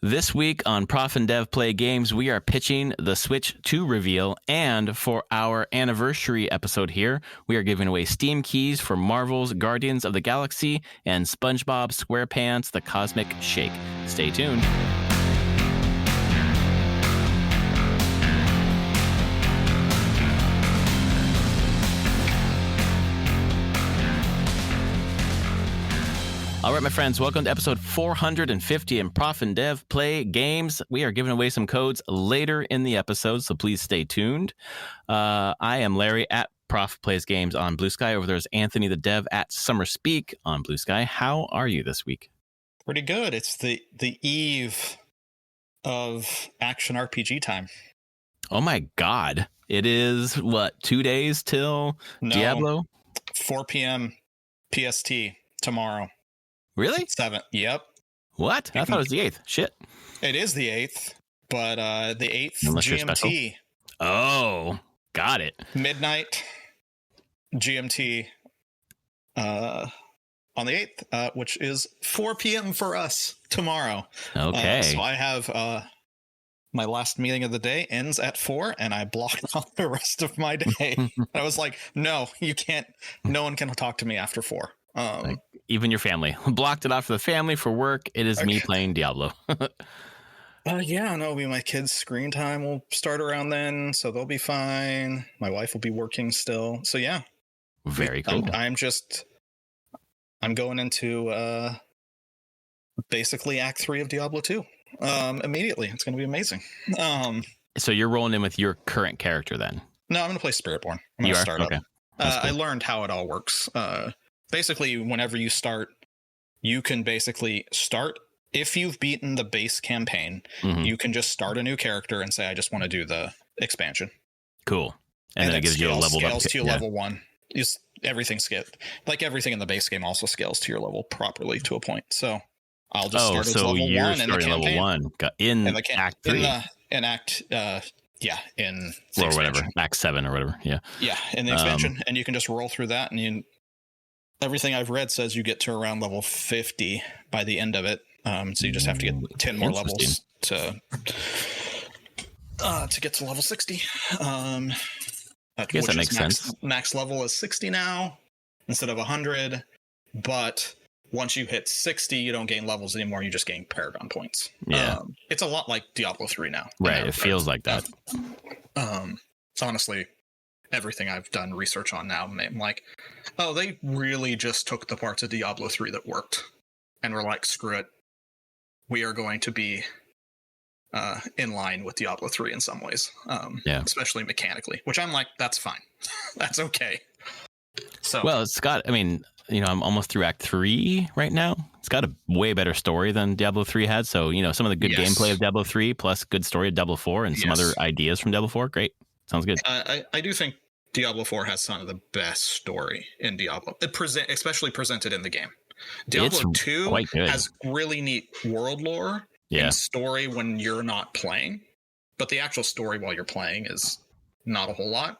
This week on Prof and Dev Play Games, we are pitching the Switch 2 reveal, and for our anniversary episode here, we are giving away Steam keys for Marvel's Guardians of the Galaxy and Spongebob Squarepants The Cosmic Shake. Stay tuned. All right, my friends, welcome to episode 450 in Prof and Dev Play Games. We are giving away some codes later in the episode, so please stay tuned. I am Larry at Prof Plays Games on Blue Sky. Over there is Anthony the Dev at Summer Speak on Blue Sky. How are you this week? Pretty good. It's the eve of action RPG time. Oh my God. It is, 2 days till Diablo? 4 p.m. PST tomorrow. Really? 7th. Yep. What? I thought it was the 8th. Shit. It is the 8th, but the 8th Unless you're GMT. Oh, got it. Midnight GMT on the 8th, which is 4 p.m. for us tomorrow. Okay. So I have my last meeting of the day ends at 4, and I blocked off the rest of my day. I was like, no, you can't. No one can talk to me after 4. Like, even your family blocked it off for the family, for work. It is me playing Diablo. Yeah, no, my kids' screen time will start around then, so they'll be fine. My wife will be working still, so yeah, very cool. I'm going into basically Act 3 of Diablo 2 immediately. It's going to be amazing. So you're rolling in with your current character then? No, I'm going to play Spiritborn. I'm going to start okay. up. Cool. I learned how it all works. Basically, whenever you start, you can basically start. If you've beaten the base campaign, you can just start a new character and say, I just want to do the expansion. Cool. And then it gives you a level scales to your level 1. Everything scales. Like everything in the base game also scales to your level properly to a point. So I'll just start as level 1 in the campaign. Level 1 in Act 3. In Act in or whatever, Act 7 or whatever. Yeah, in the expansion, and you can just roll through that, and everything I've read says you get to around level 50 by the end of it. So you just have to get 10 more levels to get to level 60. I guess that makes sense. Max level is 60 now instead of 100, but once you hit 60, you don't gain levels anymore. You just gain Paragon points. Yeah, it's a lot like Diablo 3 now. Right, it feels like that. It's honestly everything I've done research on now. I'm like, oh, they really just took the parts of Diablo 3 that worked and were like, screw it. We are going to be in line with Diablo 3 in some ways, especially mechanically, which I'm like, that's fine. That's okay. So, well, it's got, I'm almost through Act 3 right now. It's got a way better story than Diablo 3 had. So, some of the good gameplay of Diablo 3 plus good story of Diablo 4 and some other ideas from Diablo 4. Great. Sounds good. I do think Diablo 4 has some of the best story in Diablo, especially presented in the game. Diablo 2 has really neat world lore and story when you're not playing, but the actual story while you're playing is not a whole lot.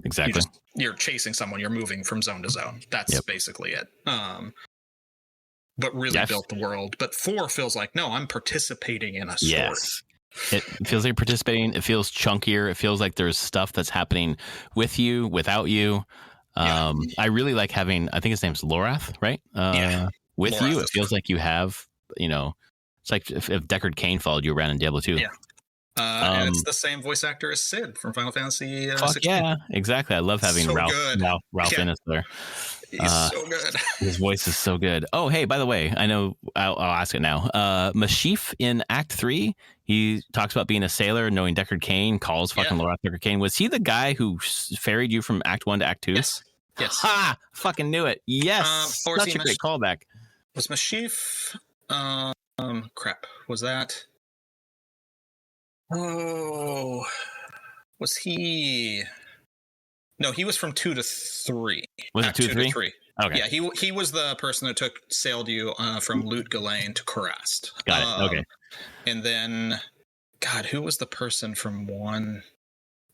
Exactly. You're chasing someone, you're moving from zone to zone. That's basically it. But really built the world. But 4 feels like, no, I'm participating in a story. Yes. It feels like participating. It feels chunkier. It feels like there's stuff that's happening with you, without you. I really like having, I think his name's Lorath, right? With Lorath, you, it feels like you have, it's like if Deckard Cain followed you around in Diablo 2. Yeah. And it's the same voice actor as Sid from Final Fantasy 16. Yeah, exactly. I love having Ralph Innes there. He's so good. His voice is so good. Oh, hey, by the way, I know I'll ask it now. Mashif in Act 3, he talks about being a sailor, knowing Deckard Cain, calls fucking Lorath Deckard Cain. Was he the guy who ferried you from Act 1 to Act 2? Yes. Ha! Fucking knew it. Yes. Such a great callback. Was Mashif... crap. Was that... Oh... Was he... No, he was from 2 to 3. Was it 2 to 3? Okay. Yeah, he was the person that sailed you from Lut Ghislaine to Kurast. Got it. Okay. And then, God, who was the person from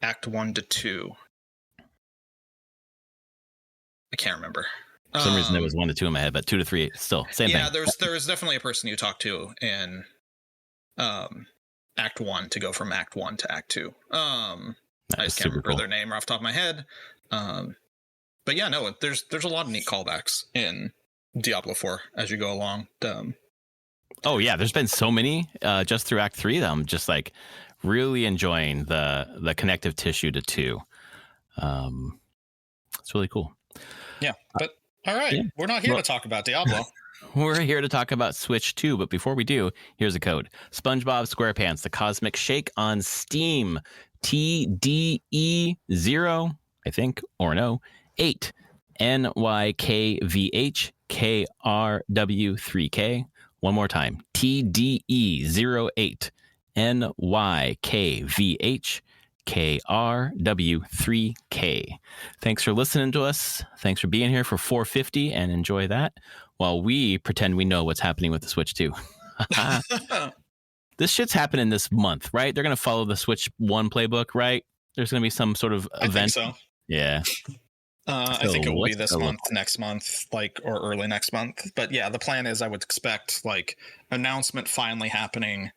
Act 1 to 2? I can't remember. For some reason there was 1 to 2 in my head, but 2 to 3 still same thing. Yeah, there's definitely a person you talk to in Act 1 to go from Act 1 to Act 2. I just can't remember their name off the top of my head. But yeah, no, there's a lot of neat callbacks in Diablo 4 as you go along. Oh yeah, there's been so many just through Act 3 that I'm just like really enjoying the connective tissue to 2. It's really cool. Yeah, but all right, we're not here to talk about Diablo. We're here to talk about Switch 2, but before we do, here's a code. Spongebob Squarepants, the Cosmic Shake on Steam. TDE0, I think, or no, 8. NYKVHKRW3K. One more time. TDE08. NYKVHKRW3K. Thanks for listening to us. Thanks for being here for 450 and enjoy that while we pretend we know what's happening with the Switch 2. This shit's happening this month, right? They're going to follow the Switch 1 playbook, right? There's going to be some sort of event. I think so. Yeah. I think it will be this month, next month, like, or early next month. But yeah, the plan is I would expect like announcement finally happening,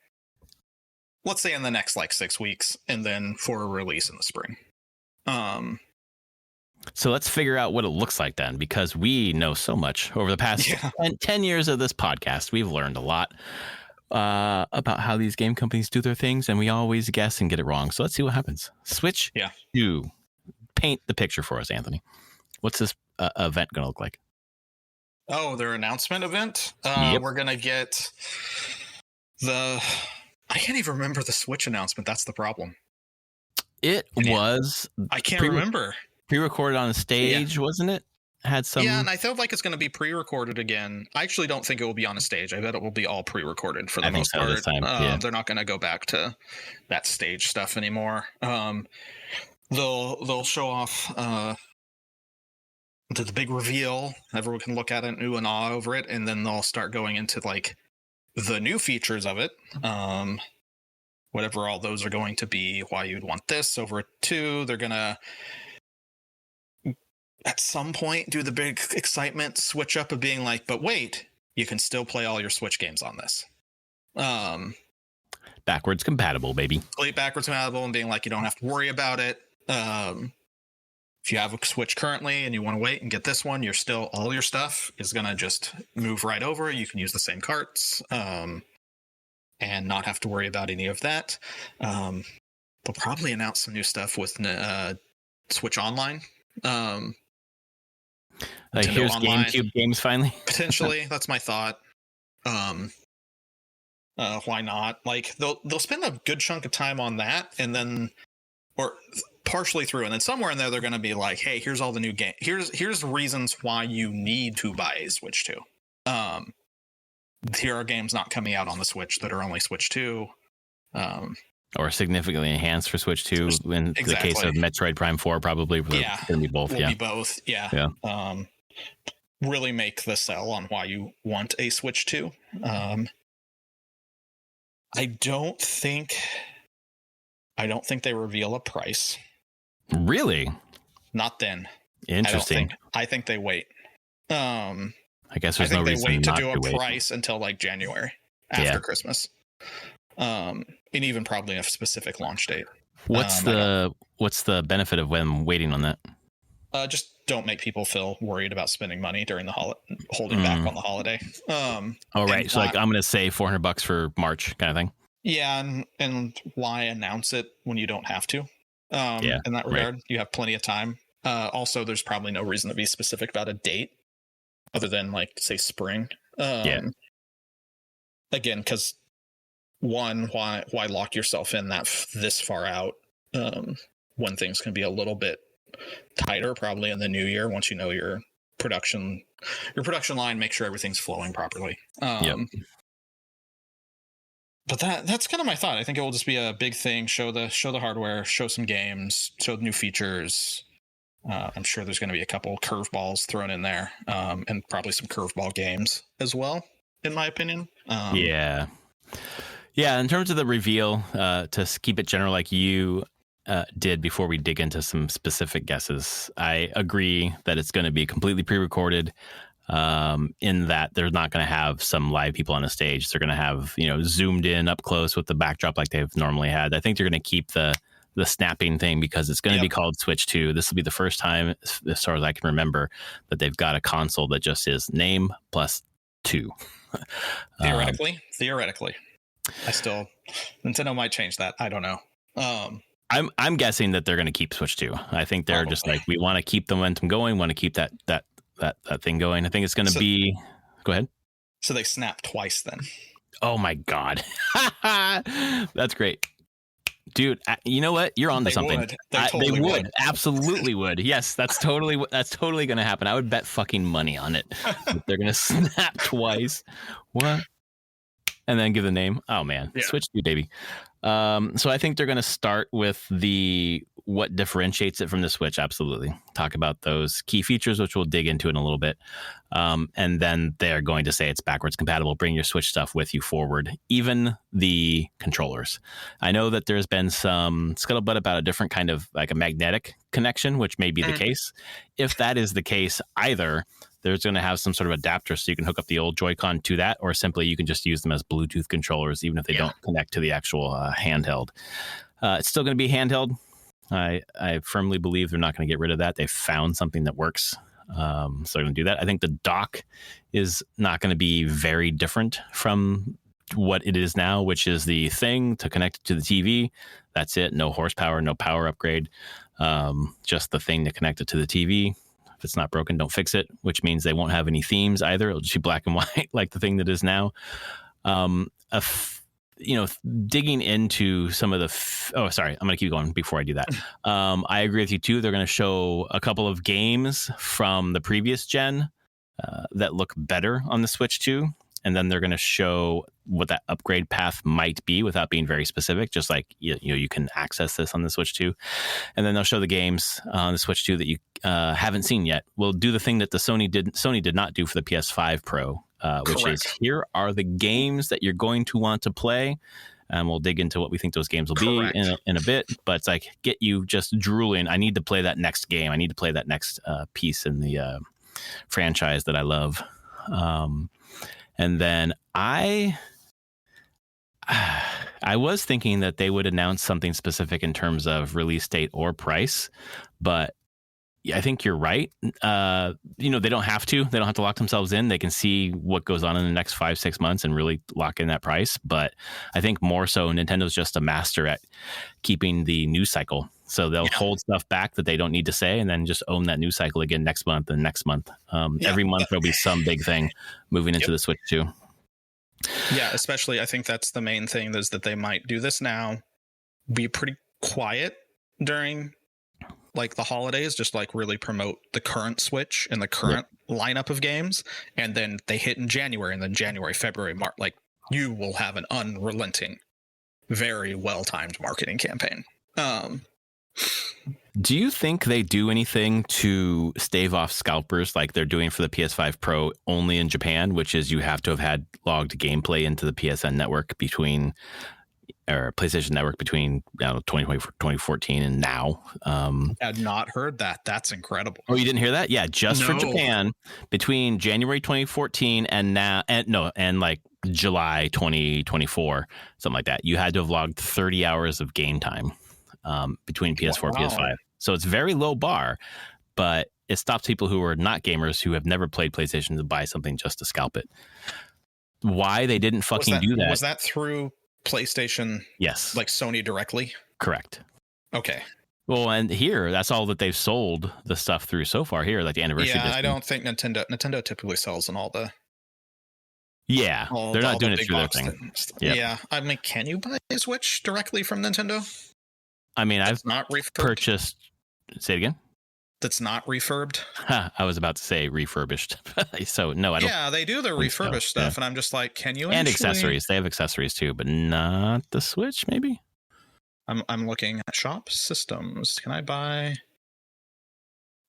let's say in the next like 6 weeks, and then for a release in the spring. So let's figure out what it looks like then, because we know so much over the past 10 years of this podcast. We've learned a lot about how these game companies do their things, and we always guess and get it wrong. So let's see what happens. Switch 2. Paint the picture for us, Anthony. What's this event going to look like? Oh, their announcement event? We're going to get I can't even remember the Switch announcement. That's the problem. I can't remember. Pre-recorded on a stage, wasn't it? Had some. Yeah, and I feel like it's going to be pre-recorded again. I actually don't think it will be on a stage. I bet it will be all pre-recorded for the most part. This time. They're not going to go back to that stage stuff anymore. They'll show off the big reveal. Everyone can look at it and ooh and ah over it, and then they'll start going into like the new features of it. Whatever all those are going to be, why you'd want this over 2. They're gonna at some point do the big excitement switch up of being like, but wait, you can still play all your Switch games on this. Backwards compatible, baby. Complete backwards compatible, and being like, you don't have to worry about it. If you have a Switch currently and you want to wait and get this one, all your stuff is going to just move right over. You can use the same carts and not have to worry about any of that. They'll probably announce some new stuff with Switch Online. Like here's Online, GameCube games finally. Potentially, that's my thought. Why not? Like they'll spend a good chunk of time on that, and then or partially through, and then somewhere in there they're going to be like, hey, here's all the new game. Here's reasons why you need to buy a Switch 2. Here are games not coming out on the Switch that are only Switch 2. Or significantly enhanced for Switch 2 in the case of Metroid Prime 4, probably. Yeah. Going to be both. Will be both. Yeah. Really make the sell on why you want a Switch 2. I don't think they reveal a price. Really? Not then. Interesting. I think they wait. I guess there's no reason they wait not to do a wait. price until like January after Christmas. And even probably a specific launch date. What's the benefit of them waiting on that? Just don't make people feel worried about spending money during the holding back on the holiday. Right. So like I'm going to say $400 for March kind of thing. Yeah. And why announce it when you don't have to? In that regard, you have plenty of time. Also, there's probably no reason to be specific about a date other than like say spring. Again, because why lock yourself in this far out when things can be a little bit tighter, probably in the new year once you know your production line, make sure everything's flowing properly. But that's kind of my thought. I think it will just be a big thing. Show the hardware, show some games, show the new features. I'm sure there's going to be a couple curveballs thrown in there, and probably some curveball games as well, in my opinion. Yeah. In terms of the reveal, to keep it general, like you did before we dig into some specific guesses, I agree that it's going to be completely pre-recorded. in that they're not going to have some live people on the stage. They're going to have, zoomed in up close with the backdrop like they've normally had. I think they're going to keep the snapping thing because it's going to be called Switch 2. This will be the first time, as far as I can remember, that they've got a console that just is name plus 2. Theoretically. Nintendo might change that. I don't know. I'm guessing that they're going to keep Switch 2. I think they're just like, we want to keep the momentum going, want to keep that thing going. I think it's going to be. Go ahead. So they snap twice then. Oh my God. That's great. Dude, you know what? You're onto something. They would. Absolutely would. Yes, that's totally going to happen. I would bet fucking money on it. They're going to snap twice. What? And then give the name. Oh man, Switch 2, baby. So I think they're going to start with what differentiates it from the Switch. Absolutely. Talk about those key features, which we'll dig into in a little bit. And then they're going to say it's backwards compatible. Bring your Switch stuff with you forward, even the controllers. I know that there's been some scuttlebutt about a different kind of like a magnetic connection, which may be the case. If that is the case, either there's going to have some sort of adapter so you can hook up the old Joy-Con to that, or simply you can just use them as Bluetooth controllers, even if they don't connect to the actual handheld. It's still going to be handheld. I firmly believe they're not going to get rid of that. They found something that works. So they're going to do that. I think the dock is not going to be very different from what it is now, which is the thing to connect it to the TV. That's it. No horsepower, no power upgrade. Just the thing to connect it to the TV. If it's not broken, don't fix it, which means they won't have any themes either. It'll just be black and white like the thing that is now. Digging into some of the... sorry. I'm going to keep going before I do that. I agree with you too. They're going to show a couple of games from the previous gen that look better on the Switch 2. And then they're going to show what that upgrade path might be without being very specific, just like, you can access this on the Switch 2. And then they'll show the games on the Switch 2 that you haven't seen yet. We'll do the thing that the Sony did not do for the PS5 Pro, which is here are the games that you're going to want to play. And we'll dig into what we think those games will be in a bit. But it's like, get you just drooling. I need to play that next game. I need to play that next piece in the franchise that I love. And then I was thinking that they would announce something specific in terms of release date or price, but I think you're right. They don't have to. They don't have to lock themselves in. They can see what goes on in the next 5-6 months and really lock in that price. But I think more so, Nintendo's just a master at keeping the news cycle. So they'll hold stuff back that they don't need to say, and then just own that news cycle again next month and next month. Every month there'll be some big thing moving into the Switch 2. Yeah, especially I think that's the main thing, is that they might do this now, be pretty quiet during like the holidays, just like really promote the current Switch and the current lineup of games, and then they hit in January, and then January, February, March, like you will have an unrelenting, very well-timed marketing campaign. Do you think they do anything to stave off scalpers like they're doing for the PS5 Pro only in Japan, which is you have to have had logged gameplay into the PSN network PlayStation Network between 2014 and now? I had not heard that. That's incredible. Oh, you didn't hear that? Yeah, just for Japan between January 2014 and now, and like July 2024, something like that. You had to have logged 30 hours of game time between PS4 and PS5. So it's very low bar, but it stops people who are not gamers who have never played PlayStation to buy something just to scalp it. Why they didn't fucking do that? Was that through PlayStation? Yes. Like Sony directly? Correct. Okay. Well, and here, that's all that they've sold the stuff through so far here, like the anniversary disc. I don't think Nintendo typically sells in all the... Yeah, they're not doing it through their thing. Yeah, I mean, can you buy a Switch directly from Nintendo? I mean, I've not purchased... Say it again? That's not refurbed? I was about to say refurbished. So, no, I don't... Yeah, they do the refurbished stuff, and I'm just like, can you And accessories. They have accessories, too, but not the Switch, maybe? I'm looking at shop systems. Can I buy...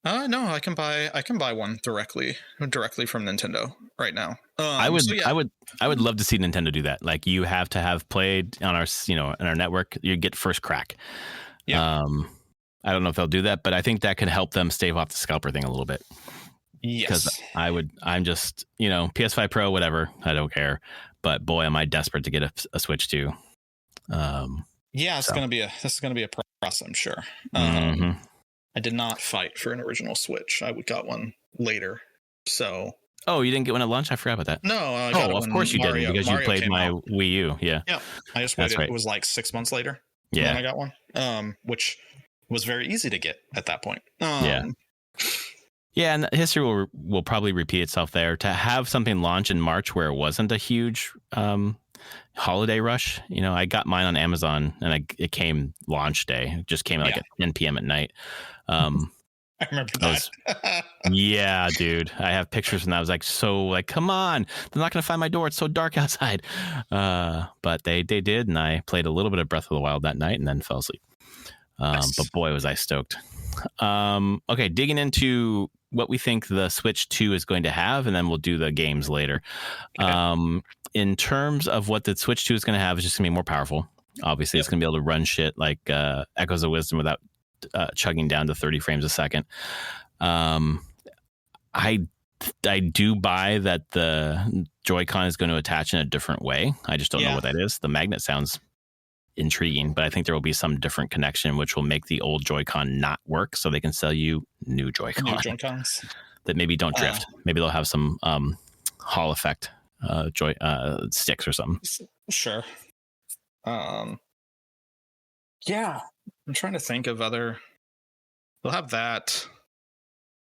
no, I can buy one directly from Nintendo right now. I would love to see Nintendo do that. Like, you have to have played on our, in our network. You get first crack. Yeah. I don't know if they'll do that, but I think that could help them stave off the scalper thing a little bit. Yes. Because I'm just, PS5 Pro, whatever. I don't care. But boy, am I desperate to get a Switch too. Yeah, this is gonna be a process, I'm sure. I did not fight for an original Switch. I got one later. So. Oh, you didn't get one at launch? I forgot about that. No, I got it of course you didn't, because you played my Wii U. Yeah. Yeah, I just waited. Right. It was like 6 months later. Yeah, when I got one. Which was very easy to get at that point. Yeah, and history will probably repeat itself there. To have something launch in March where it wasn't a huge holiday rush, I got mine on Amazon and it came launch day. It just came at at 10 p.m. at night. I remember that. Yeah, dude. I have pictures and I was like, come on. They're not going to find my door. It's so dark outside. But they did, and I played a little bit of Breath of the Wild that night and then fell asleep. Nice. But boy, was I stoked. Okay, digging into what we think the Switch 2 is going to have, and then we'll do the games later. Okay. In terms of what the Switch 2 is going to have, it's just going to be more powerful. Obviously, It's going to be able to run shit like Echoes of Wisdom without chugging down to 30 frames a second. I do buy that the Joy-Con is going to attach in a different way. I just don't know what that is. The magnet sounds intriguing, but I think there will be some different connection which will make the old Joy-Con not work, so they can sell you new Joy-Cons that maybe don't drift. Maybe they'll have some Hall effect sticks or something. Sure. Yeah, I'm trying to think of other. They'll have that.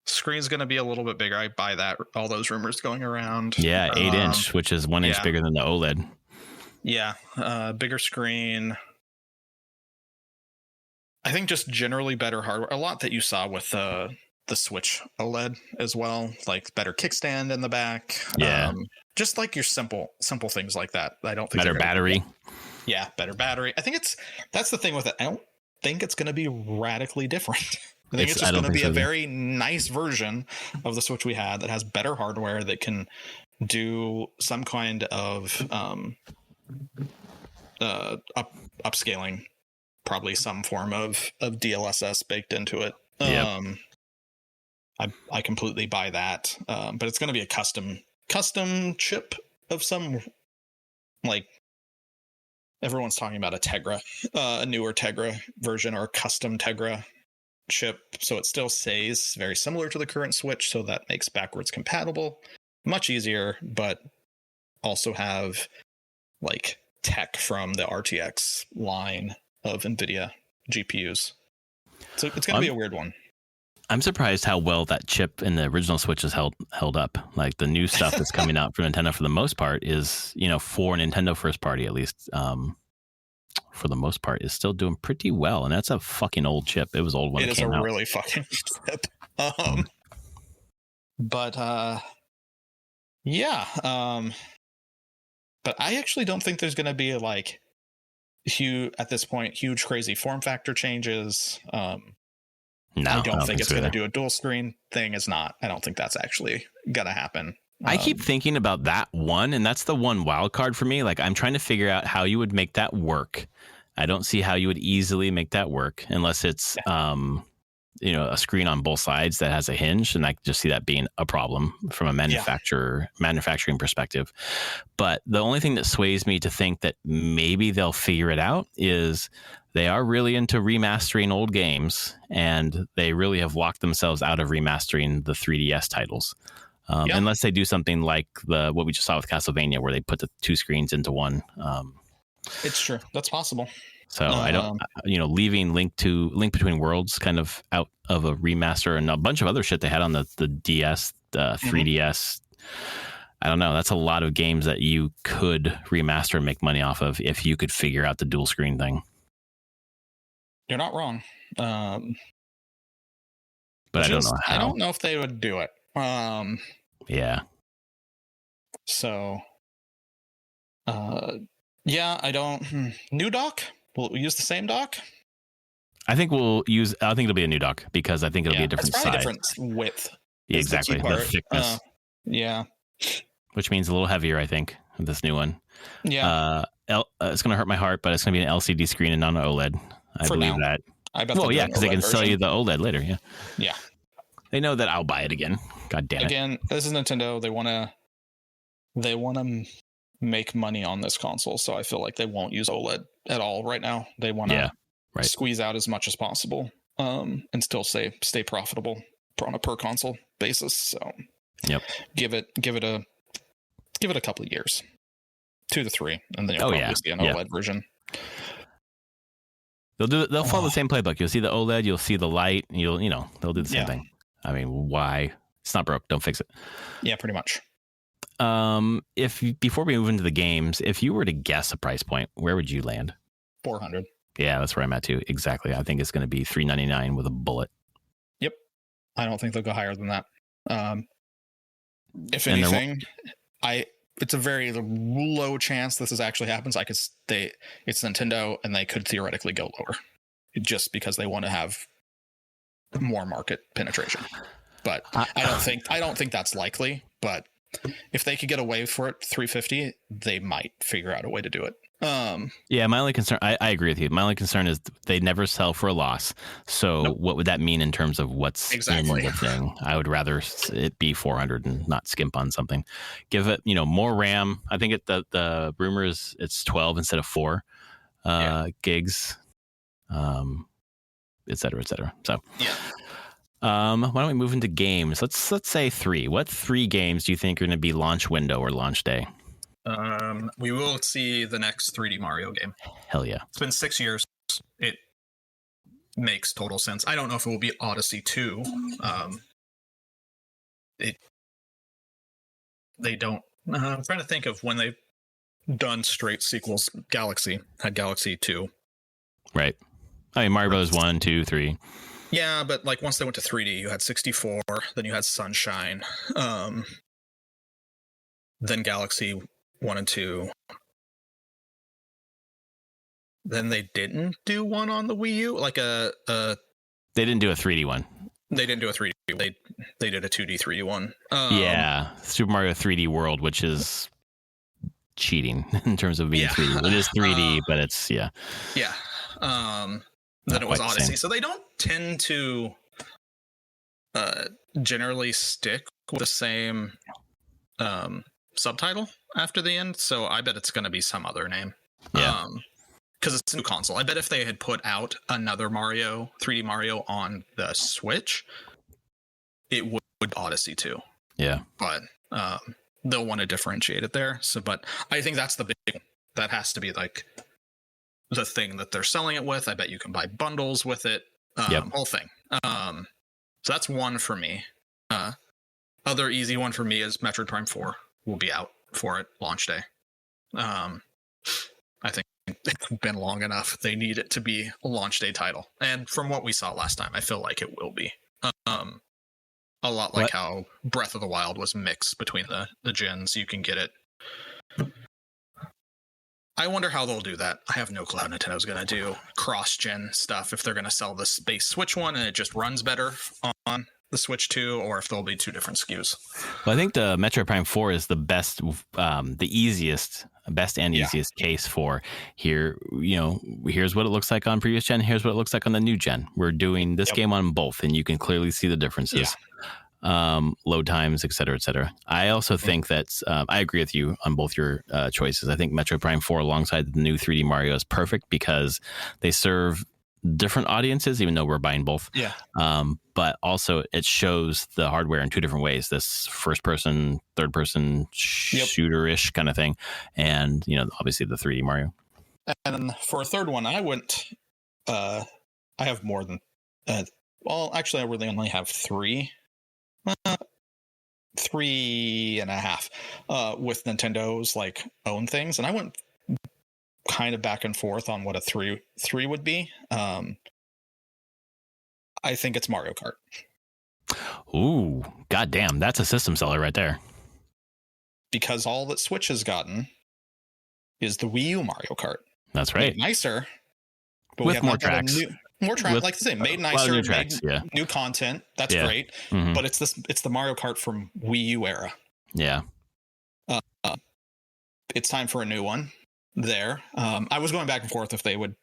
Screen's going to be a little bit bigger. I buy that. All those rumors going around. Yeah, 8-inch, which is 1 inch bigger than the OLED. Yeah, bigger screen. I think just generally better hardware. A lot that you saw with the Switch OLED as well, like better kickstand in the back. Yeah, just like your simple things like that. I don't think better battery. Yeah, better battery. I think that's the thing with it. I don't think it's going to be radically different. I think it's just going to be a very nice version of the Switch we had that has better hardware that can do some kind of upscaling, probably some form of DLSS baked into it. Yep. I completely buy that. But it's going to be a custom chip of some, like, everyone's talking about a Tegra, a newer Tegra version, or a custom Tegra chip. So it still stays very similar to the current Switch, so that makes backwards compatible much easier, but also have like tech from the RTX line of NVIDIA GPUs. So it's going to be a weird one. I'm surprised how well that chip in the original Switch is held up. Like the new stuff that's coming out from Nintendo for the most part is, for Nintendo first party, at least, for the most part, is still doing pretty well. And that's a fucking old chip. It was old when it came out. It is a really fucking chip. But I actually don't think there's going to be like huge crazy form factor changes. No, I don't think it's going to do a dual screen thing. I don't think that's actually going to happen. I keep thinking about that one, and that's the one wild card for me. Like, I'm trying to figure out how you would make that work. I don't see how you would easily make that work unless it's, a screen on both sides that has a hinge, and I just see that being a problem from a manufacturing perspective. But the only thing that sways me to think that maybe they'll figure it out is they are really into remastering old games, and they really have locked themselves out of remastering the 3DS titles. Unless they do something like what we just saw with Castlevania, where they put the two screens into one. It's true. That's possible. So I don't, leaving Link Between Worlds kind of out of a remaster, and a bunch of other shit they had on the DS, the 3DS. I don't know. That's a lot of games that you could remaster and make money off of if you could figure out the dual screen thing. You're not wrong. But I don't know how. I don't know if they would do it. Yeah. So, I don't. New dock? We'll use the same dock? I think it'll be a new dock, because I think it'll be a different size. Different width. Yeah, exactly. The thickness. Which means a little heavier, I think, with this new one. Yeah. It's going to hurt my heart, but it's going to be an LCD screen and not an OLED. I believe that. I bet. Well, yeah, because they can sell you the OLED later. Yeah. Yeah. They know that I'll buy it again. God damn it. Again, this is Nintendo. They want to make money on this console, so I feel like they won't use OLED at all right now. They want to squeeze out as much as possible, and still stay profitable on a per console basis. So, give it a couple of years, 2 to 3, and then you'll probably see an OLED version. They'll follow the same playbook. You'll see the OLED, you'll see the light, they'll do the same thing. I mean, why? It's not broke. Don't fix it. Yeah, pretty much. Before we move into the games, if you were to guess a price point, where would you land? $400. Yeah, that's where I'm at too. Exactly. I think it's going to be $399 with a bullet. Yep. I don't think they'll go higher than that. If anything, it's a very low chance this actually happens. It's Nintendo, and they could theoretically go lower, just because they want to have more market penetration. But I don't think that's likely. But if they could get away for it, $350, they might figure out a way to do it. Yeah, my only concern, I agree with you. My only concern is they never sell for a loss. So what would that mean in terms of what's in the thing? I would rather it be 400 and not skimp on something. Give it, more RAM. I think the rumor is it's 12 instead of 4 gigs, et cetera, et cetera. So why don't we move into games? Let's say 3. What 3 games do you think are going to be launch window or launch day? We will see the next 3D Mario game. Hell yeah. It's been 6 years. It makes total sense. I don't know if it will be Odyssey 2. They don't... I'm trying to think of when they've done straight sequels. Galaxy had Galaxy 2. Right. I mean, Mario Bros. 1, 2, 3. Yeah, but like once they went to 3D, you had 64, then you had Sunshine, then Galaxy 1 and 2. Then they didn't do one on the Wii U, like they didn't do a 3D one. They didn't do a 3D. They did a 2D 3D one. Super Mario 3D World, which is cheating in terms of being 3D. It is 3D, but it's Then it was Odyssey. So they don't tend to generally stick with the same subtitle after the end. So I bet it's going to be some other name. Because it's a new console. I bet if they had put out another 3D Mario on the Switch, it would Odyssey 2. Yeah. But they'll want to differentiate it there. So, but I think that's the big, that has to be like the thing that they're selling it with. I bet you can buy bundles with it. Whole thing. So that's one for me. Other easy one for me is Metroid Prime 4 will be out for it launch day. I think it's been long enough. They need it to be a launch day title. And from what we saw last time, I feel like it will be. A lot like how Breath of the Wild was mixed between the gens. You can get it. I wonder how they'll do that. I have no clue how Nintendo's going to do cross-gen stuff. If they're going to sell the Space Switch one and it just runs better on the Switch 2, or if there'll be 2 different SKUs. Well, I think the Metroid Prime 4 is the best, the easiest case for here. Here's what it looks like on previous gen. Here's what it looks like on the new gen. We're doing this game on both, and you can clearly see the differences. Load times, et cetera, et cetera. I also think that I agree with you on both your choices. I think Metroid Prime 4 alongside the new 3D Mario is perfect because they serve different audiences, even though we're buying both. But also it shows the hardware in 2 different ways. This first person, third person shooter-ish kind of thing. And, obviously the 3D Mario. And for a third one, I went, I have more than, well, actually I really only have 3. 3.5 with Nintendo's own things, and I went kind of back and forth on what a 3 would be. I think it's Mario Kart. Ooh, goddamn, that's a system seller right there. Because all that Switch has gotten is the Wii U Mario Kart. That's right. Nicer, but with more tracks. More tracks, like I say, made nicer, new tracks, new content. That's great. Mm-hmm. But it's the Mario Kart from Wii U era. Yeah. It's time for a new one there. I was going back and forth if they would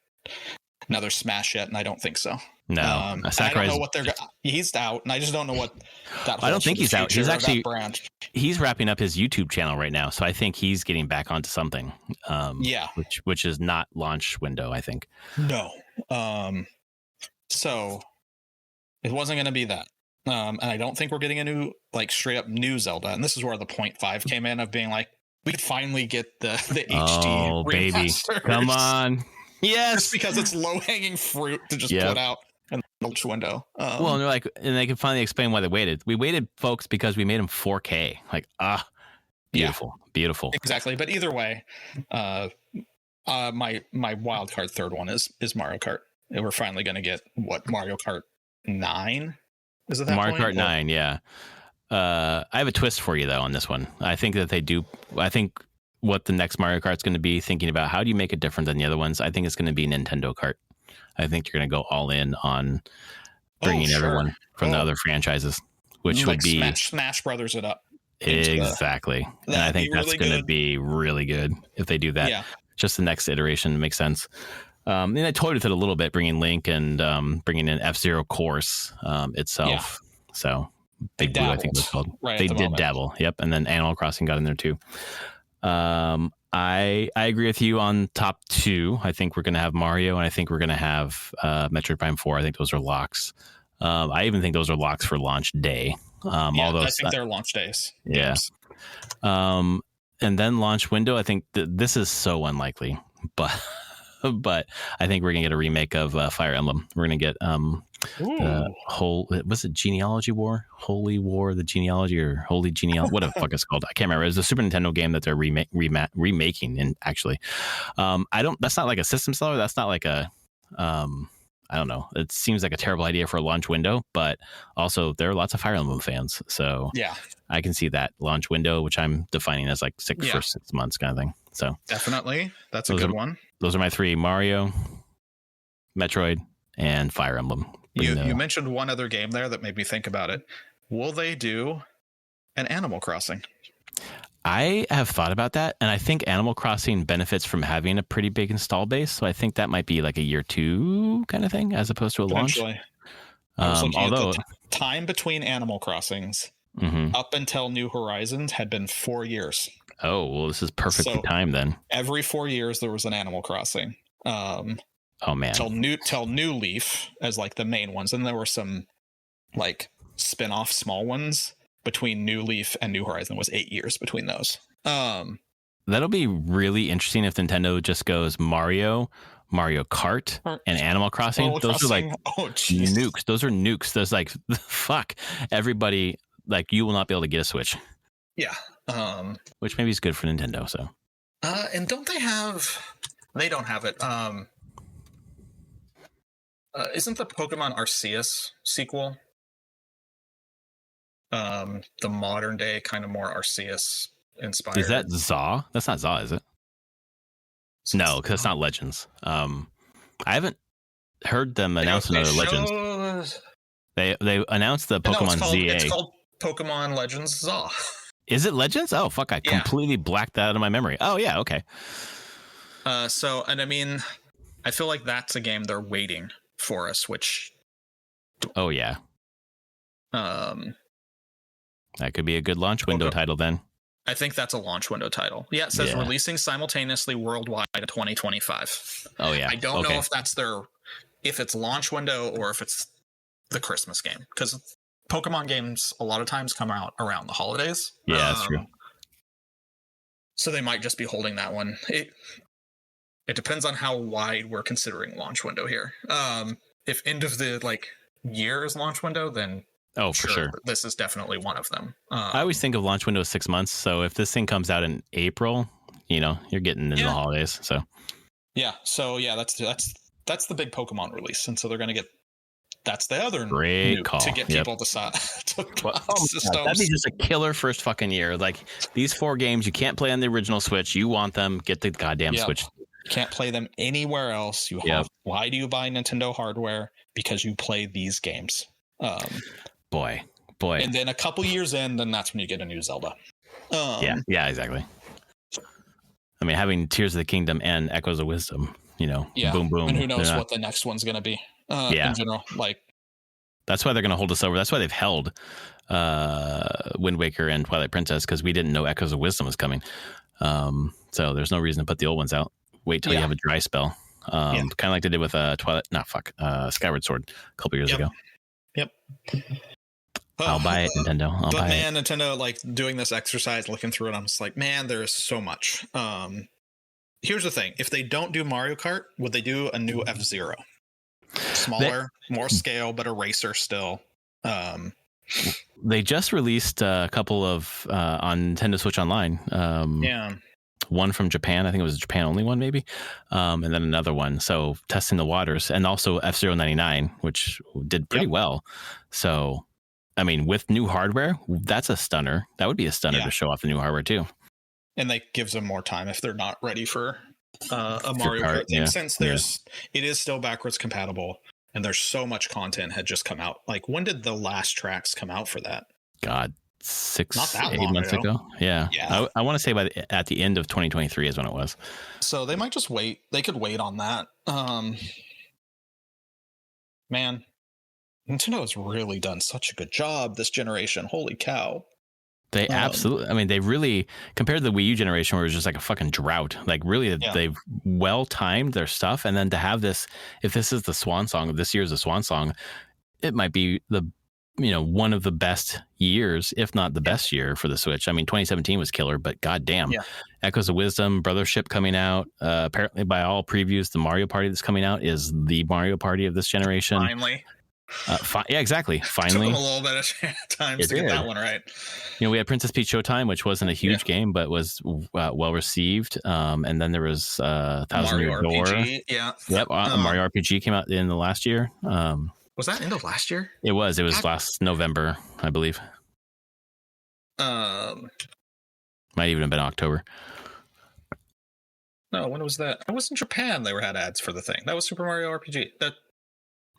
another Smash yet, and I don't think so. No, I don't know what he's out, and I just don't know what that. I don't think he's out. He's actually brand. He's wrapping up his YouTube channel right now, so I think he's getting back onto something. Which is not launch window, I think. No. So it wasn't going to be that. And I don't think we're getting a new, like, straight up new Zelda. And this is where the 0.5 came in of being like, we could finally get the HD. Oh, baby. Come on. Yes. Just because it's low hanging fruit to just put out in the launch window. Well, and they're like, and they can finally explain why they waited. We waited, folks, because we made them 4K. Like, beautiful. Yeah, beautiful. Exactly. But either way, my wild card third one is Mario Kart. And we're finally going to get Mario Kart 9? Is it that Mario Kart point? 9, yeah. I have a twist for you, though, on this one. I think that they do. I think what the next Mario Kart's going to be, thinking about how do you make it different than the other ones, I think it's going to be Nintendo Kart. I think you're going to go all in on bringing everyone from the other franchises, which would be Smash Brothers it up. Exactly. And I think that's really going to be really good if they do that. Yeah. Just the next iteration makes sense. And I toyed with it a little bit, bringing Link and bringing in F-Zero Course itself. Yeah. So Big Blue, I think it was called. Right, they did dabble. Yep. And then Animal Crossing got in there too. I agree with you on top two. I think we're going to have Mario, and I think we're going to have Metroid Prime 4. I think those are locks. I even think those are locks for launch day. Although I think they're launch days. Yeah. And then launch window, I think this is so unlikely, but I think we're gonna get a remake of Fire Emblem. We're gonna get was it Genealogy War, Holy War, the Genealogy or Holy Genealogy, what the fuck it's called? I can't remember. It's a Super Nintendo game that they're remaking. And actually, that's not like a system seller. That's not like a I don't know. It seems like a terrible idea for a launch window, but also there are lots of Fire Emblem fans. So yeah, I can see that launch window, which I'm defining as like for 6 months kind of thing. So definitely. That's a good one. Those are my three: Mario, Metroid, and Fire Emblem. You mentioned one other game there that made me think about it. Will they do an Animal Crossing? I have thought about that, and I think Animal Crossing benefits from having a pretty big install base. So I think that might be like a year 2 kind of thing, as opposed to a launch. Although the time between Animal Crossings up until New Horizons had been 4 years. Oh, well, this is perfectly timed then. Every 4 years there was an Animal Crossing. Oh man, till New Leaf as like the main ones, and there were some like spin-off small ones. Between New Leaf and New Horizon was 8 years between those. That'll be really interesting if Nintendo just goes Mario Kart, and Animal Crossing. Those are like nukes. Those are nukes. Those like fuck everybody. Like you will not be able to get a Switch. Yeah. Which maybe is good for Nintendo. So. And don't they have? They don't have it. Isn't the Pokemon Arceus sequel? The modern day kind of more Arceus inspired. Is that Zaw? That's not Zaw, is it? No, because it's not Legends. I haven't heard them announce another Legends. They announced the Pokemon ZA. It's called Pokemon Legends Zaw. Is it Legends? Oh fuck! I completely blacked that out of my memory. Oh yeah, okay. And I mean, I feel like that's a game they're waiting for a Switch. Oh yeah. That could be a good launch window title then. I think that's a launch window title. Yeah, it says releasing simultaneously worldwide in 2025. Oh yeah. I don't know if that's if it's launch window or if it's the Christmas game, because Pokemon games a lot of times come out around the holidays. Yeah, that's true. So they might just be holding that one. It depends on how wide we're considering launch window here. If end of the year is launch window, then for sure. This is definitely one of them. I always think of launch window as 6 months. So if this thing comes out in April, you're getting into the holidays. So that's the big Pokemon release, and so they're going to get. That's the other great call to get people to systems. That'd be just a killer first fucking year. Like these 4 games, you can't play on the original Switch. You want them? Get the goddamn Switch. You can't play them anywhere else. Why do you buy Nintendo hardware? Because you play these games. Boy. And then a couple years in, then that's when you get a new Zelda. Yeah, exactly. I mean, having Tears of the Kingdom and Echoes of Wisdom boom, boom. And who knows what the next one's going to be in general. Like, that's why they're going to hold us over. That's why they've held Wind Waker and Twilight Princess, because we didn't know Echoes of Wisdom was coming. So there's no reason to put the old ones out. Wait till you have a dry spell. Kind of like they did with Skyward Sword a couple years ago. Yep. I'll buy it, Nintendo. Nintendo, like, doing this exercise, looking through it, I'm just like, man, there is so much. Here's the thing. If they don't do Mario Kart, would they do a new F-Zero? Smaller, more scale, but a racer still. They just released a couple of on Nintendo Switch Online. One from Japan. I think it was a Japan only one, maybe. And then another one. So testing the waters, and also F-Zero 99, which did pretty well. So, I mean, with new hardware, that's a stunner. That would be a stunner to show off the new hardware too. And that gives them more time if they're not ready for a Mario Kart thing, since it is still backwards compatible, and there's so much content had just come out. Like, when did the last tracks come out for that? God, 8 months ago. Yeah. I want to say at the end of 2023 is when it was. So they might just wait. They could wait on that. Man, Nintendo has really done such a good job this generation. Holy cow. They absolutely, I mean, they really, compared to the Wii U generation where it was just like a fucking drought, like really they've well timed their stuff. And then to have this, if this is the swan song, this year's the swan song, it might be one of the best years, if not the best year for the Switch. I mean, 2017 was killer, but goddamn, Echoes of Wisdom, Brothership coming out. Apparently by all previews, the Mario Party that's coming out is the Mario Party of this generation. Finally. Exactly. Finally. Took them a little bit of time to get that one right. We had Princess Peach Showtime, which wasn't a huge game, but was well received. And then there was Thousand Year Door. Yep. Mario RPG came out in the last year. Was that end of last year? It was last November, I believe. Might even have been October. No, when was that? I was in Japan. They had ads for the thing. That was Super Mario RPG.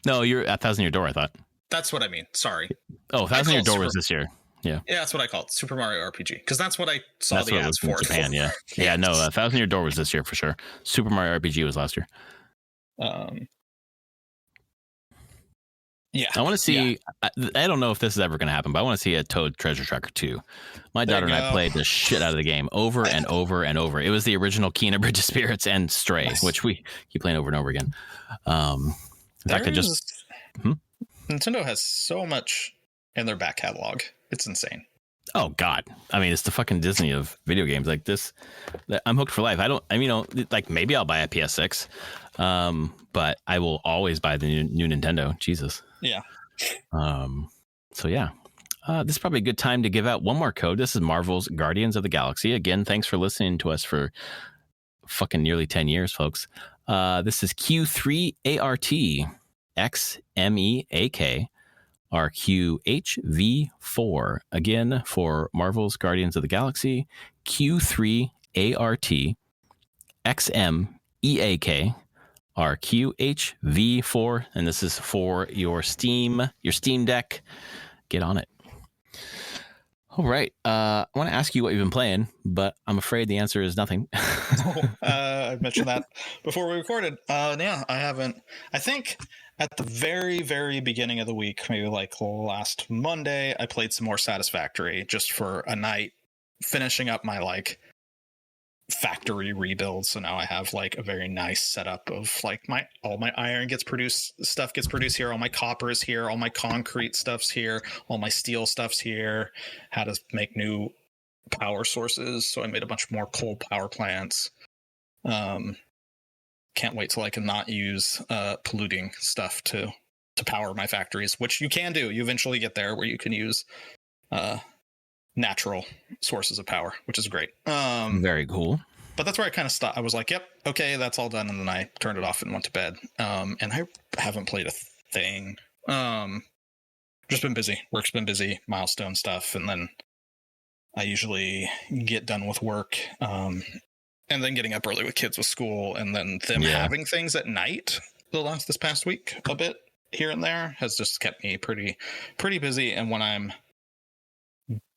No, you're at Thousand Year Door, I thought. That's what I mean. Sorry. Oh, Thousand Year Door was this year. Yeah. Yeah, that's what I call it. Super Mario RPG. Because that's what I saw the ads for. Japan, yeah. Yeah, no, Thousand Year Door was this year for sure. Super Mario RPG was last year. Yeah. I want to see, I don't know if this is ever going to happen, but I want to see a Toad Treasure Tracker 2. My daughter and I played the shit out of the game over and over and over. It was the original Kena Bridge of Spirits and Stray, which we keep playing over and over again. Nintendo has so much in their back catalog. It's insane. Oh God. I mean, it's the fucking Disney of video games. Like this, I'm hooked for life. Like maybe I'll buy a PS6, but I will always buy the new Nintendo. Jesus. Yeah. So yeah, this is probably a good time to give out one more code. This is Marvel's Guardians of the Galaxy. Again, thanks for listening to us for fucking nearly 10 years, folks. This is Q3ART XMEAK RQHV4. Again, for Marvel's Guardians of the Galaxy, Q3ART XMEAK RQHV4. And this is for your Steam Deck. Get on it. All right. I want to ask you what you've been playing, but I'm afraid the answer is nothing. I mentioned that before we recorded. Yeah, I haven't. I think at the very, very beginning of the week, maybe like last Monday, I played some more Satisfactory just for a night, finishing up my factory rebuild. So now I have a very nice setup of all my iron stuff gets produced here, all my copper is here, all my concrete stuff's here, all my steel stuff's here, how to make new power sources. So I made a bunch more coal power plants. Can't wait till I can not use polluting stuff to power my factories, which you can do. You eventually get there where you can use natural sources of power, which is great. Very cool. But that's where I kind of stopped. I was like, yep, okay, that's all done. And then I turned it off and went to bed. And I haven't played a thing. Just been busy. Work's been busy, milestone stuff. And then I usually get done with work. And then getting up early with kids with school. And then them having things at night this past week a bit here and there has just kept me pretty busy. And when I'm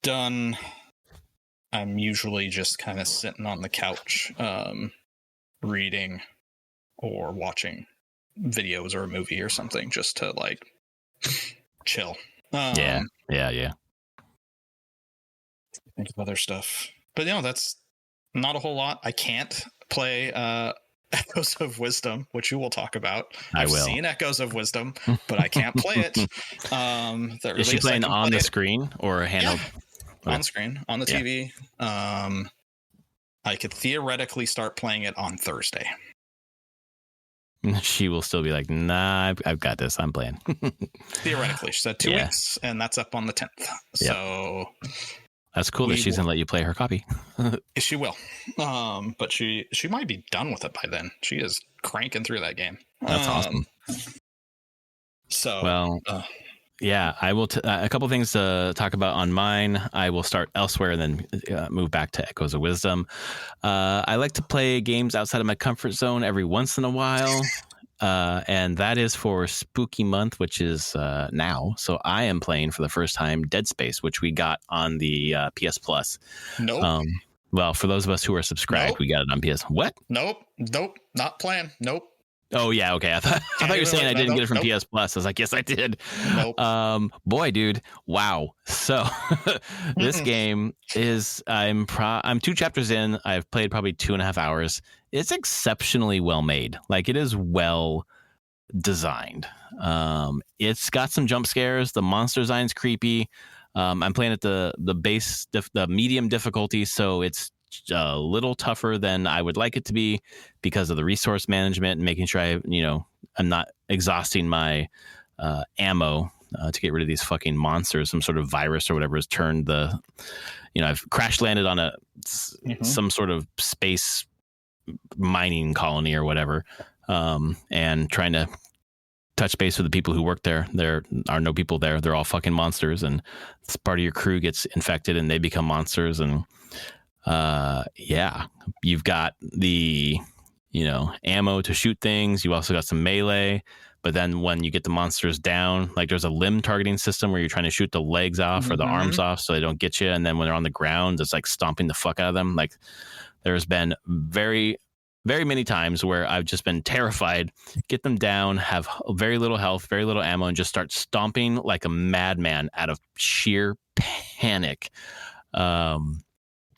done, I'm usually just kind of sitting on the couch, reading or watching videos or a movie or something just to like chill. Yeah. Think of other stuff, but that's not a whole lot. I can't play Echoes of Wisdom, which you will talk about. I've seen Echoes of Wisdom, but I can't play it. Is she playing on the screen or handheld? Yeah. On screen, on the TV. I could theoretically start playing it on Thursday. She will still be like, nah, I've got this. I'm playing. Theoretically, she said 2 weeks, and that's up on the 10th. So that's cool that she's going to let you play her copy. She will. But she might be done with it by then. She is cranking through that game. That's awesome. So, well, I will. A couple things to talk about on mine. I will start elsewhere and then move back to Echoes of Wisdom. I like to play games outside of my comfort zone every once in a while. And that is for Spooky Month, which is now. So I am playing for the first time Dead Space, which we got on the PS Plus. Nope. Well, for those of us who are subscribed, we got it on PS. What? Nope. Not playing. Nope. Oh, yeah. Okay. I thought you were saying I didn't get it from PS Plus. I was like, yes, I did. Nope. Boy, dude. Wow. So this game is, I'm 2 chapters in. I've played probably 2.5 hours. It's exceptionally well made. Like, it is well designed. It's got some jump scares. The monster design's creepy. I'm playing at the medium difficulty, so it's a little tougher than I would like it to be because of the resource management and making sure I'm not exhausting my ammo to get rid of these fucking monsters. Some sort of virus or whatever has turned I've crash landed on some sort of space mining colony or whatever, and trying to touch base with the people who work there. There are no people there. They're all fucking monsters, and part of your crew gets infected and they become monsters. And you've got the ammo to shoot things. You also got some melee, but then when you get the monsters down, like there's a limb targeting system where you're trying to shoot the legs off or the arms off so they don't get you, and then when they're on the ground, it's like stomping the fuck out of them. Like, there's been very, very many times where I've just been terrified, get them down, have very little health, very little ammo, and just start stomping like a madman out of sheer panic.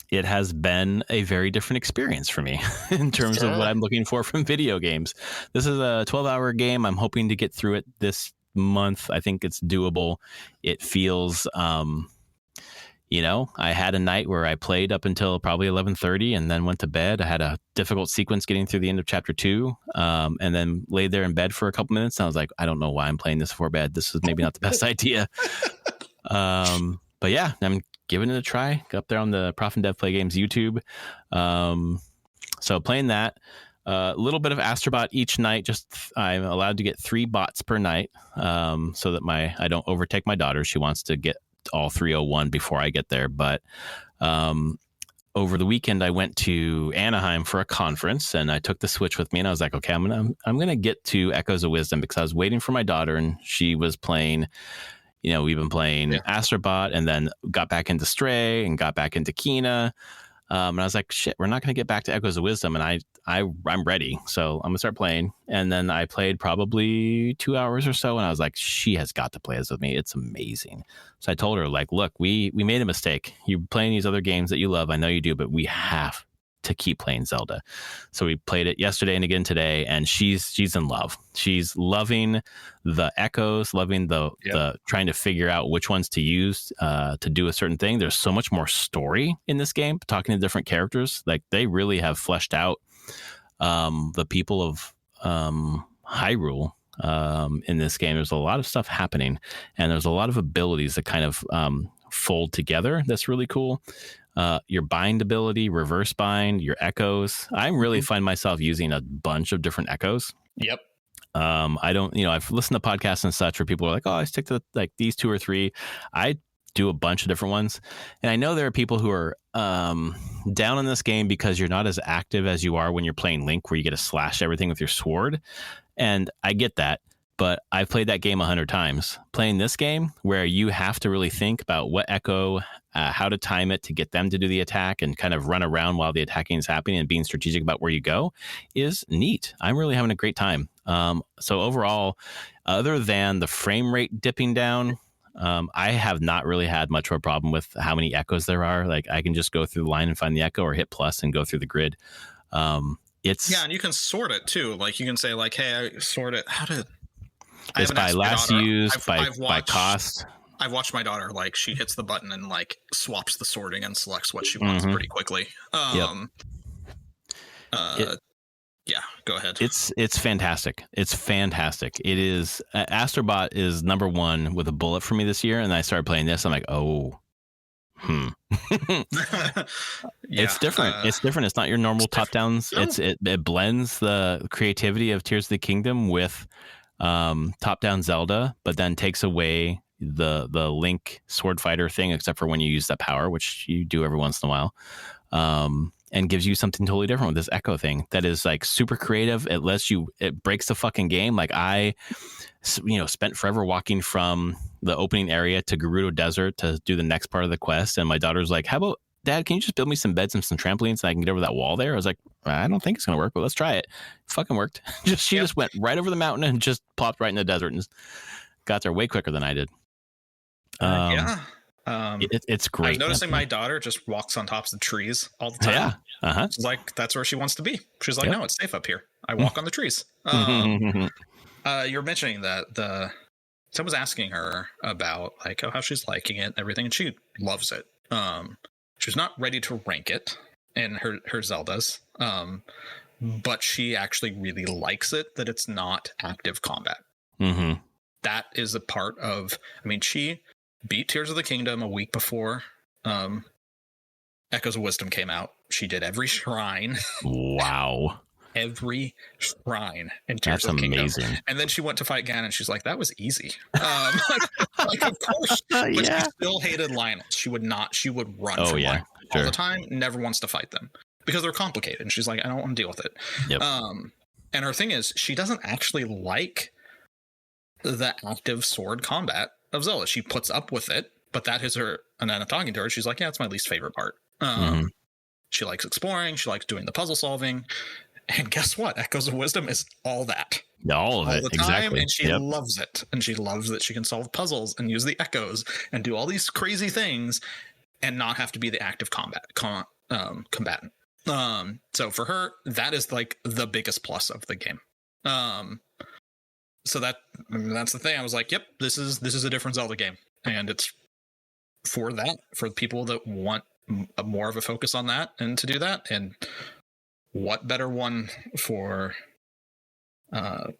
It has been a very different experience for me in terms of what I'm looking for from video games. This is a 12-hour game. I'm hoping to get through it this month. I think it's doable. It feels, I had a night where I played up until probably 11:30 and then went to bed. I had a difficult sequence getting through the end of chapter 2, and then laid there in bed for a couple minutes. And I was like, I don't know why I'm playing this before bed. This is maybe not the best idea. But yeah, I'm giving it a try. Up there on the Prof and Dev Play Games YouTube. So playing that, a little bit of Astrobot each night. I'm allowed to get 3 bots per night, so that I don't overtake my daughter. She wants to get all 301 before I get there. But over the weekend, I went to Anaheim for a conference, and I took the Switch with me, and I was like, okay, I'm gonna get to Echoes of Wisdom because I was waiting for my daughter, and she was playing. We've been playing Astrobot, and then got back into Stray and got back into Kena. And I was like, shit, we're not going to get back to Echoes of Wisdom. And I'm ready. So I'm going to start playing. And then I played probably 2 hours or so. And I was like, she has got to play this with me. It's amazing. So I told her, like, look, we made a mistake. You're playing these other games that you love. I know you do, but we have to keep playing Zelda. So we played it yesterday and again today, and she's in love. She's loving the echoes, loving the trying to figure out which ones to use to do a certain thing. There's so much more story in this game, talking to different characters. Like, they really have fleshed out the people of Hyrule in this game. There's a lot of stuff happening, and there's a lot of abilities that kind of fold together. That's really cool. Your bind ability, reverse bind, your echoes. I really find myself using a bunch of different echoes. Yep. I don't, I've listened to podcasts and such where people are like, oh, I stick to like these 2 or 3. I do a bunch of different ones. And I know there are people who are down in this game because you're not as active as you are when you're playing Link, where you get to slash everything with your sword. And I get that. but I've played that game 100 times. Playing this game where you have to really think about what echo, how to time it to get them to do the attack and kind of run around while the attacking is happening and being strategic about where you go is neat. I'm really having a great time. So overall, other than the frame rate dipping down, I have not really had much of a problem with how many echoes there are. Like I can just go through the line and find the echo or hit plus and go through the grid. It's and you can sort it too. Like you can say like, hey, I sort it. It's by last used, by cost. I've watched my daughter, like she hits the button and like swaps the sorting and selects what she wants pretty quickly. Yeah, go ahead. It's fantastic. It's fantastic. It is. Astrobot is number one with a bullet for me this year, and I started playing this. I'm like, It's different. It's different. It's not your normal top downs. No. It blends the creativity of Tears of the Kingdom with top down Zelda, but then takes away the Link sword fighter thing, except for when you use that power, which you do every once in a while. And gives you something totally different with this echo thing that is like super creative. It breaks the fucking game. Like I, spent forever walking from the opening area to Gerudo Desert to do the next part of the quest. And my daughter's like, how about Dad, can you just build me some beds and some trampolines so I can get over that wall there? I was like, I don't think it's going to work, but let's try it. Fucking worked. She just went right over the mountain and just plopped right in the desert and got there way quicker than I did. It's great. I'm noticing my daughter just walks on tops of trees all the time. Yeah. She's like, that's where she wants to be. She's like, no, it's safe up here. I walk on the trees. You're mentioning that someone was asking her about like how she's liking it and everything, and she loves it. She's not ready to rank it in her Zeldas, but she actually really likes it that it's not active combat. That is a part of. I mean, she beat Tears of the Kingdom a week before Echoes of Wisdom came out. She did every shrine. Wow. Every shrine in Tears of the Kingdom. That's amazing. And then she went to fight Ganon and she's like, that was easy. Like of course. But she still hated Lionels. She would run from Lionels all the time, never wants to fight them. Because they're complicated. And she's like, I don't want to deal with it. Yep. And her thing is, she doesn't actually like the active sword combat of Zelda. She puts up with it, but that is her. And then I'm talking to her, she's like, yeah, it's my least favorite part. She likes exploring. She likes doing the puzzle solving. And guess what? Echoes of Wisdom is all that. All the time, exactly. And she loves it. And she loves that she can solve puzzles and use the echoes and do all these crazy things and not have to be the active combatant. So for her, that is like the biggest plus of the game. So that's the thing. I was like, yep, this is a different Zelda game. And it's for people that want more of a focus on that and to do that. And what better one for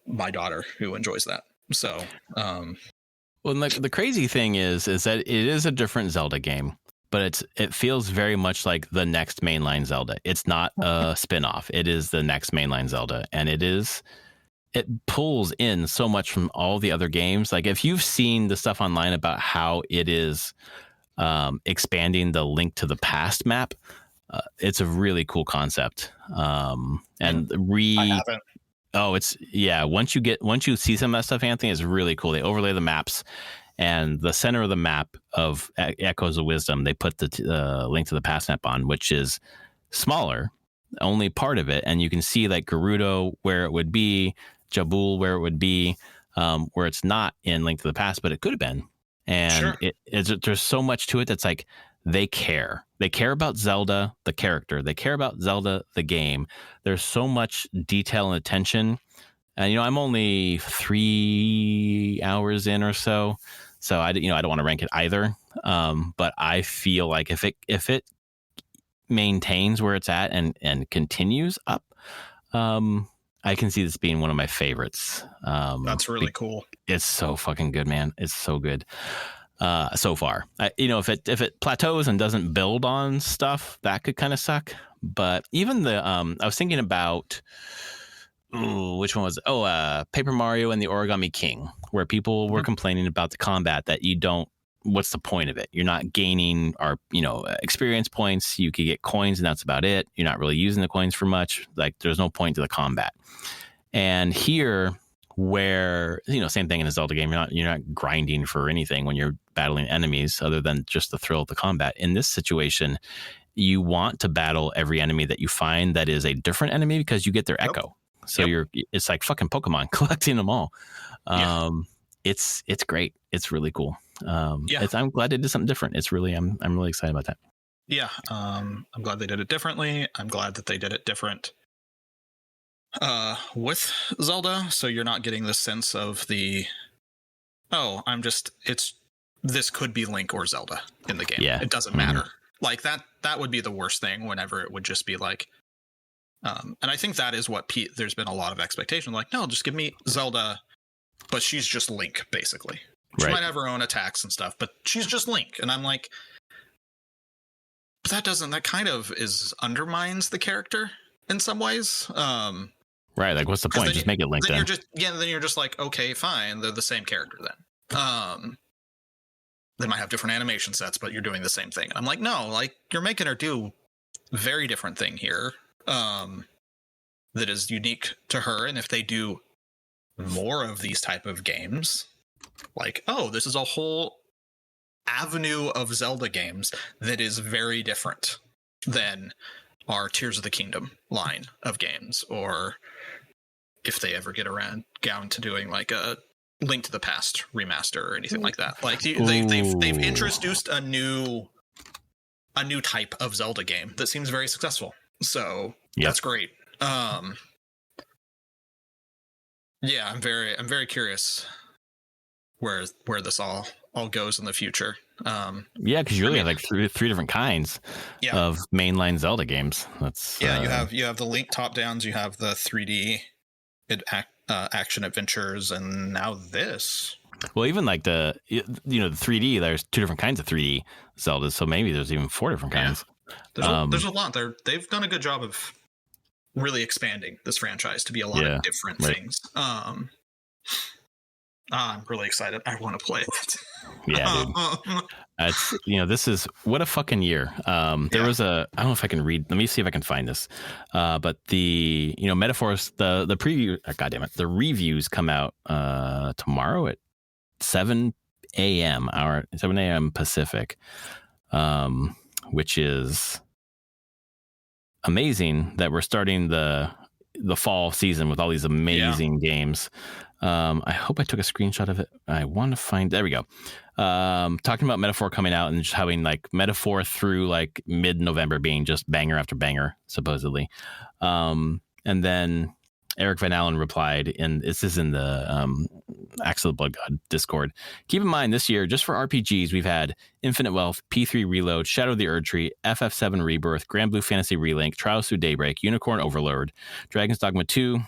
my daughter who enjoys that. So, well, like the crazy thing is that it is a different Zelda game, but it feels very much like the next mainline Zelda. It's not a spin-off. It is the next mainline Zelda. And it pulls in so much from all the other games. Like if you've seen the stuff online about how it is expanding the Link to the Past map, it's a really cool concept. I haven't. Once you see some of that stuff, Anthony, it's really cool. They overlay the maps, and the center of the map of Echoes of Wisdom, they put the Link to the Past map on, which is smaller, only part of it, and you can see like Gerudo where it would be, Jabul where it would be, where it's not in Link to the Past, but it could have been. And there's so much to it that's like they care. They care about Zelda, the character. They care about Zelda, the game. There's so much detail and attention. And I'm only 3 hours in or so, so I don't want to rank it either. But I feel like if it maintains where it's at and continues up, I can see this being one of my favorites. That's really cool. It's so fucking good, man. It's so good. So far, if it plateaus and doesn't build on stuff, that could kind of suck. But even I was thinking about, which one was it? Paper Mario and the Origami King, where people were complaining about the combat that you don't. What's the point of it? You're not gaining experience points. You could get coins and that's about it. You're not really using the coins for much. Like there's no point to the combat. And here, where, same thing in a Zelda game. You're not grinding for anything when you're battling enemies other than just the thrill of the combat. In this situation, you want to battle every enemy that you find that is a different enemy because you get their echo. So it's like fucking Pokemon collecting them all. It's great. It's really cool. I'm glad they did something different. I'm really excited about that. Yeah. I'm glad they did it differently. I'm glad that they did it different with Zelda. So you're not getting the sense of this could be Link or Zelda in the game. Yeah. It doesn't matter. Like that would be the worst thing whenever it would just be like, and I think that is what there's been a lot of expectation. Like, no, just give me Zelda, but she's just Link, basically. She might have her own attacks and stuff, but she's just Link. And I'm like, but that kind of undermines the character in some ways. Right. Like, what's the point? Just make it Link then. Then you're just like, okay, fine. They're the same character then. They might have different animation sets, but you're doing the same thing. And I'm like, no, like you're making her do a very different thing here. That is unique to her. And if they do more of these type of games, like, this is a whole avenue of Zelda games that is very different than our Tears of the Kingdom line of games, or if they ever get down to doing like a Link to the Past remaster or anything like that. Like they've introduced a new type of Zelda game that seems very successful. So that's great. I'm very curious where this all goes in the future. Because you really have like three different kinds of mainline Zelda games. That's you have the Link top downs, you have the 3D action adventures, and now this. Well, even like the 3D, there's two different kinds of 3D Zeldas, so maybe there's even 4 different kinds. There's a lot. They've done a good job of really expanding this franchise to be a lot of different things. I'm really excited. I want to play it. Yeah, dude. It's this is what a fucking year. There was I don't know if I can read. Let me see if I can find this. But the metaphors, the preview. The reviews come out tomorrow at 7 a.m. 7 a.m. Pacific, which is amazing that we're starting the fall season with all these amazing games. I hope I took a screenshot of it. I want to find. There we go. Talking about Metaphor coming out and just having like Metaphor through like mid-November being just banger after banger, supposedly. And then Eric Van Allen replied, and this is in the Axe of the Blood God Discord. Keep in mind, this year, just for RPGs, we've had Infinite Wealth, P3 Reload, Shadow of the Erdtree, FF7 Rebirth, Grand Blue Fantasy Relink, Trials Through Daybreak, Unicorn Overlord, Dragon's Dogma 2,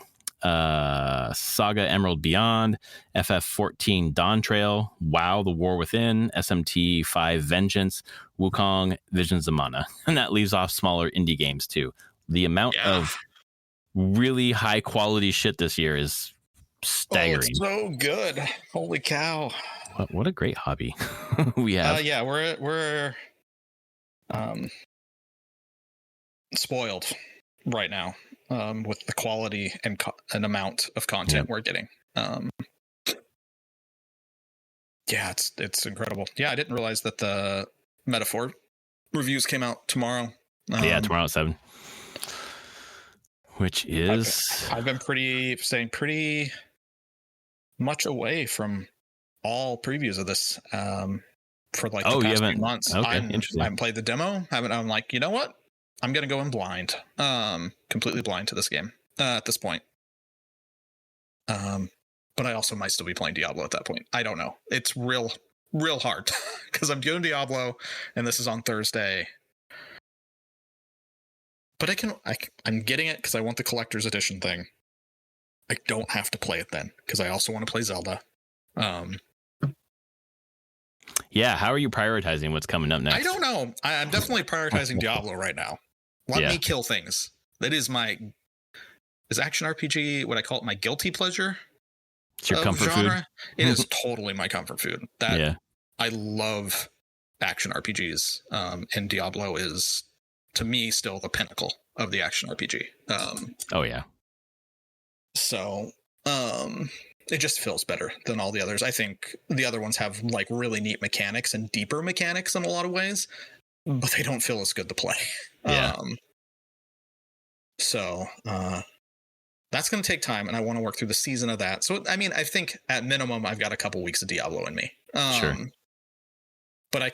Saga Emerald Beyond, FF14 Dawn Trail, WoW The War Within, SMT 5 Vengeance, Wukong Visions of Mana. And that leaves off smaller indie games too. The amount of really high quality shit this year is staggering. It's so good. Holy cow. What a great hobby we have. We're spoiled right now with the quality and amount of content we're getting. It's incredible. I didn't realize that the Metaphor reviews came out tomorrow. Tomorrow at 7. Which is I've been staying pretty much away from all previews of this for like the past few months. Okay, interesting. I haven't played the demo. I'm like, you know what? I'm gonna go in blind, completely blind to this game at this point. But I also might still be playing Diablo at that point. I don't know. It's real hard because I'm doing Diablo, and this is on Thursday. But I'm getting it because I want the collector's edition thing. I don't have to play it then because I also want to play Zelda. How are you prioritizing what's coming up next? I don't know. I'm definitely prioritizing Diablo right now. Let me kill things. That is action RPG what I call it, my guilty pleasure. It's your comfort genre. food. It is totally my comfort food. I love action RPGs, and Diablo is, to me, still the pinnacle of the action RPG. Oh yeah. So It just feels better than all the others. I think the other ones have like really neat mechanics and deeper mechanics in a lot of ways, but they don't feel as good to play. Yeah. So that's going to take time, and I want to work through the season of that. So, I mean, I think at minimum, I've got a couple weeks of Diablo in me. Sure. But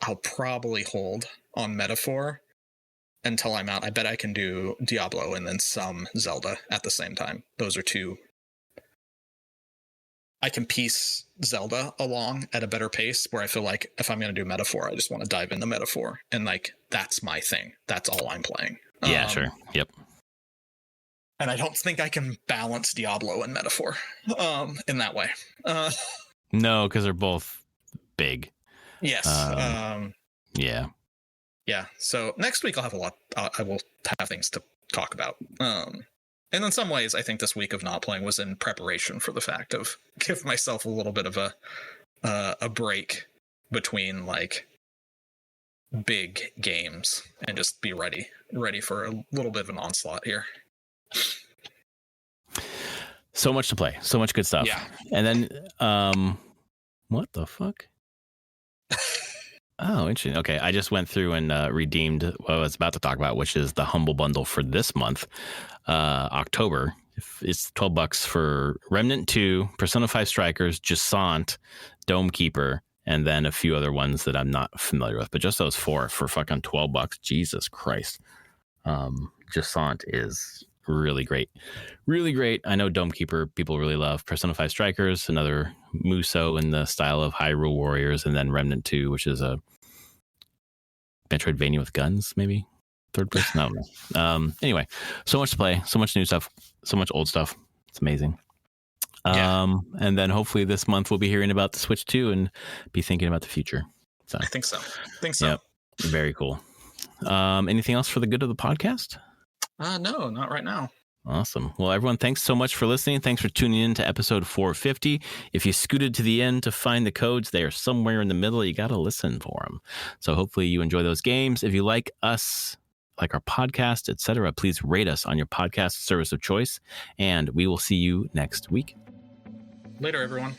I'll probably hold on Metaphor until I'm out. I bet I can do Diablo and then some Zelda at the same time. Those are two. I can piece Zelda along at a better pace, where I feel like if I'm going to do Metaphor, I just want to dive into Metaphor. And like, that's my thing. That's all I'm playing. Yeah, sure. Yep. And I don't think I can balance Diablo and Metaphor in that way. No, because they're both big. Yes. Yeah. Yeah. So next week I'll have a lot. I will have things to talk about. And in some ways, I think this week of not playing was in preparation for the fact of give myself a little bit of a break between like big games and just be ready for a little bit of an onslaught here. So much to play, so much good stuff. Yeah. And then, what the fuck? Oh, interesting. Okay, I just went through and redeemed what I was about to talk about, which is the Humble Bundle for this month, October. It's $12 for Remnant 2, Persona 5 Strikers, Jasant, Dome Keeper, and then a few other ones that I'm not familiar with. But just those four for fucking $12. Jesus Christ. Jasant is really great. Really great. I know Dome Keeper people really love. Persona 5 Strikers, another Muso in the style of Hyrule Warriors, and then Remnant 2, which is a Metroidvania with guns, maybe? Third person? I don't know. Anyway, so much to play, so much new stuff, so much old stuff. It's amazing. Yeah. And then hopefully this month we'll be hearing about the Switch 2 and be thinking about the future. So I think so. Yep. Very cool. Anything else for the good of the podcast? No, not right now. Awesome. Well, everyone, thanks so much for listening. Thanks for tuning in to episode 450. If you scooted to the end to find the codes, they are somewhere in the middle. You got to listen for them. So hopefully you enjoy those games. If you like us, like our podcast, etc., please rate us on your podcast service of choice. And we will see you next week. Later, everyone.